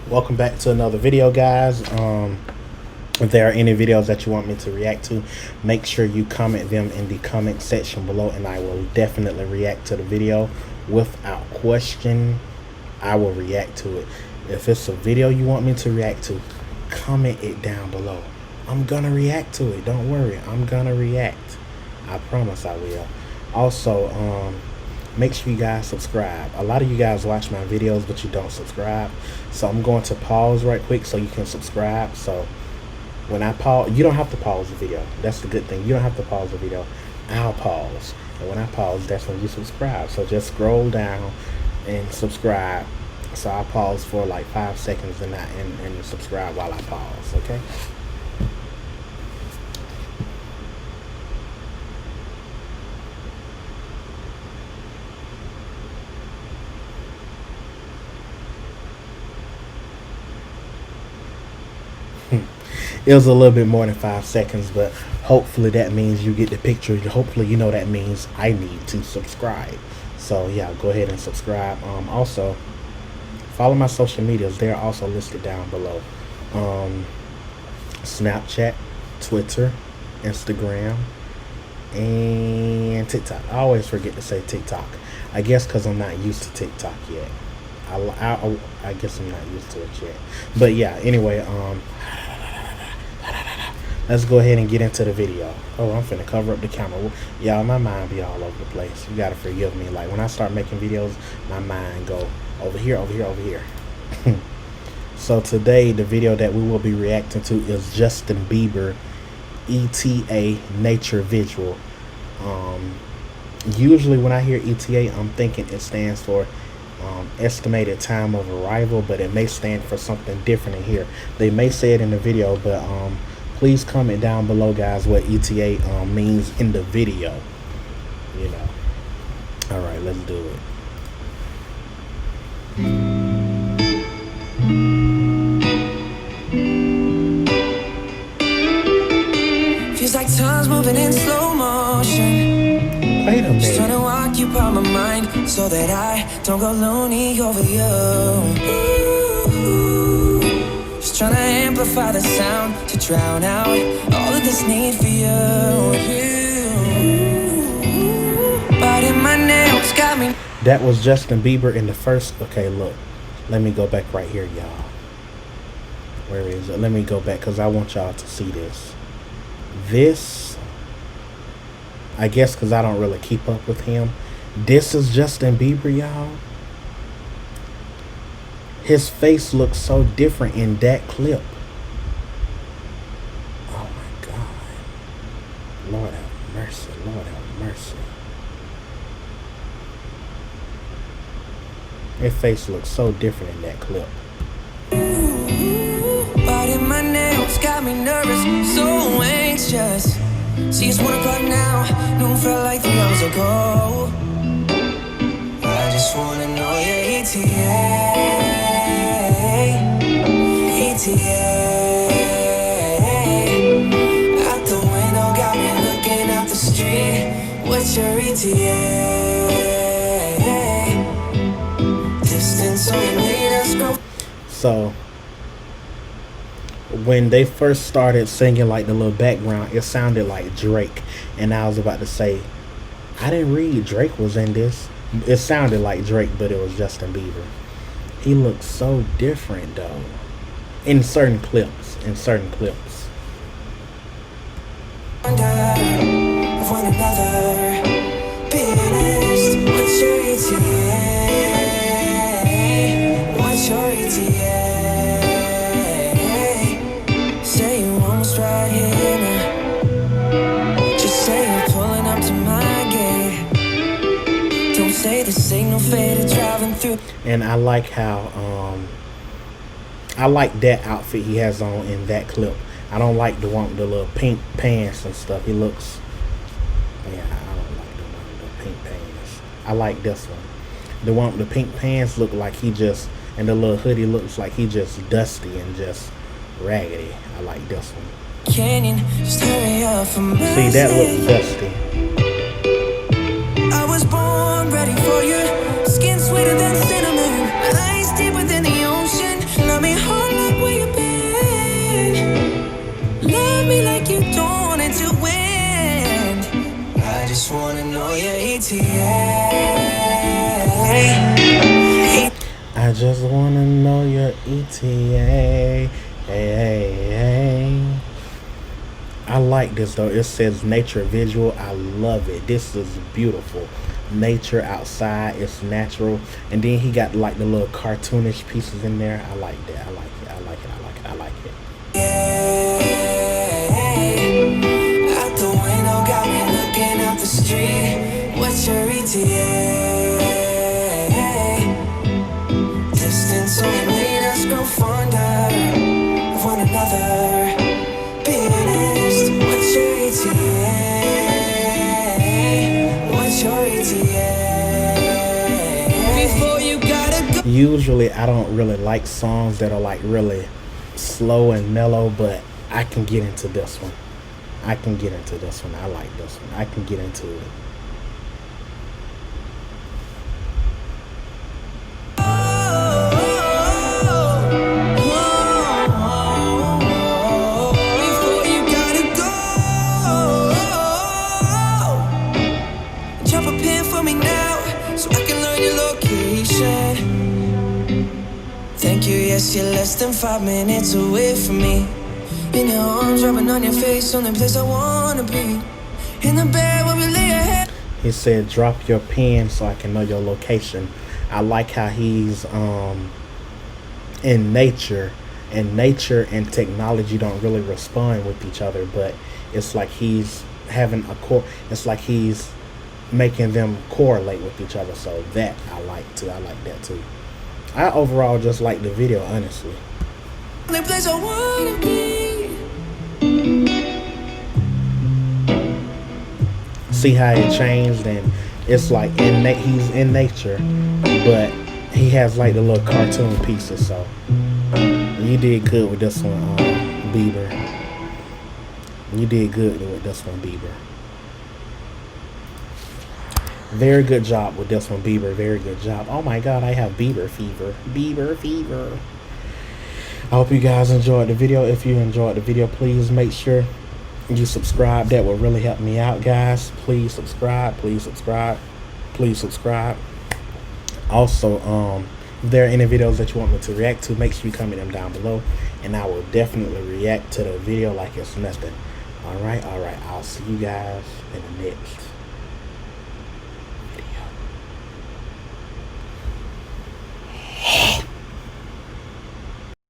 Welcome back to another video, guys. If there are any videos that you want me to react to, make sure you comment them in the comment section below, and I will definitely react to the video without question. I will react to it. If it's a video you want me to react to, comment it down below. I'm gonna react to it. Don't worry, I'm gonna react. I promise I will. Also, make sure you guys subscribe. A lot of you guys watch my videos but you don't subscribe, so I'm going to pause right quick so you can subscribe. So when I pause, you don't have to pause the video. That's the good thing. You don't have to pause the video. I'll pause, and when I pause, that's when you subscribe. So just scroll down and subscribe. So I pause for like 5 seconds and subscribe while I pause. Okay. It was a little bit more than 5 seconds, but hopefully that means you get the picture. Hopefully you know that means I need to subscribe. So yeah, go ahead and subscribe. Also, follow my social medias. They are also listed down below. Snapchat, Twitter, Instagram, and TikTok. I always forget to say TikTok. I guess because I'm not used to TikTok yet. I guess I'm not used to it yet. But yeah, anyway, let's go ahead and get into the video. Oh, I'm finna cover up the camera. Y'all, my mind be all over the place. You gotta forgive me. Like, when I start making videos, my mind go over here, over here, over here. So today, the video that we will be reacting to is Justin Bieber, E.T.A. Nature Visual. Usually when I hear E.T.A., I'm thinking it stands for estimated time of arrival, but it may stand for something different in here. They may say it in the video, but please comment down below, guys, what E.T.A. means in the video. You know. All right, let's do it. Feels like time's moving in slow motion. Wait a minute. Just trying to occupy my mind so that I don't go lonely over you. Ooh. Just trying to amplify the sound to drown out all of this need for you. Biting my nails got me. That was Justin Bieber in the first. Okay, look. Let me go back right here, y'all. Where is it? Let me go back because I want y'all to see this. This, I guess because I don't really keep up with him. This is Justin Bieber, y'all. His face looks so different in that clip. Oh my God. Lord have mercy. Lord have mercy. His face looks so different in that clip. Biting my nails got me nervous, so anxious. See, it's 1 o'clock now. No, felt like 3 hours ago. I just wanna know your E.T.A. E.T.A. Out the window, got me looking out the street. What's your E.T.A? Distance only made us grow. So when they first started singing, like the little background, it sounded like Drake, and I was about to say, I didn't read Drake was in this. It sounded like Drake, but it was Justin Bieber. He looks so different though, in certain clips. Of one another. Be honest, what's your E.T.A? What's your E.T.A? Say you almost right here now. Just say you're pulling up to my gate. Don't say the signal faded driving through. And I like how I like that outfit he has on in that clip. I don't like the one with the little pink pants and stuff. He looks, yeah, I don't like the one with the pink pants. I like this one. The one with the pink pants look like he just, and the little hoodie looks like he just dusty and just raggedy. I like this one. Canyon, just hurry up for me. See, that looks dusty. I was born ready for you. Skin sweeter than cinnamon. Eyes deeper than the ocean. Let me just wanna know your ETA. I just wanna know your ETA. Hey. I like this though. It says nature visual. I love it. This is beautiful. Nature outside. It's natural. And then he got like the little cartoonish pieces in there. I like that. I like it. Out the window, got me looking out the street. What's your ETA? Distance only made us grow fonder of one another. Be honest, what's your ETA? What's your ETA? Before you gotta go. Usually I don't really like songs that are like really slow and mellow, but I can get into this one. I like this one. I can get into it. Before you gotta go, drop a pin for me now, so I can learn your location. Thank you, yes, you're less than 5 minutes away from me. In your arms, rubbing on your face, on the place I wanna be. In the bed where we lay our head. He said, drop your pen so I can know your location. I like how he's in nature. And nature and technology don't really respond with each other, but it's like he's having it's like he's making them correlate with each other. So that I like too. I like that too. I overall just like the video, honestly. The place I wanna be. See how it changed, and it's like he's in nature, but he has like the little cartoon pieces. So you did good with this one, Bieber. You did good with this one, Bieber. Very good job with this one, Bieber. Very good job. Oh my God, I have Bieber fever. Bieber fever. I hope you guys enjoyed the video. If you enjoyed the video, please make sure you subscribe. That will really help me out, guys. Please subscribe. Also, if there are any videos that you want me to react to, make sure you comment them down below, and I will definitely react to the video like it's nothing. All right. I'll see you guys in the next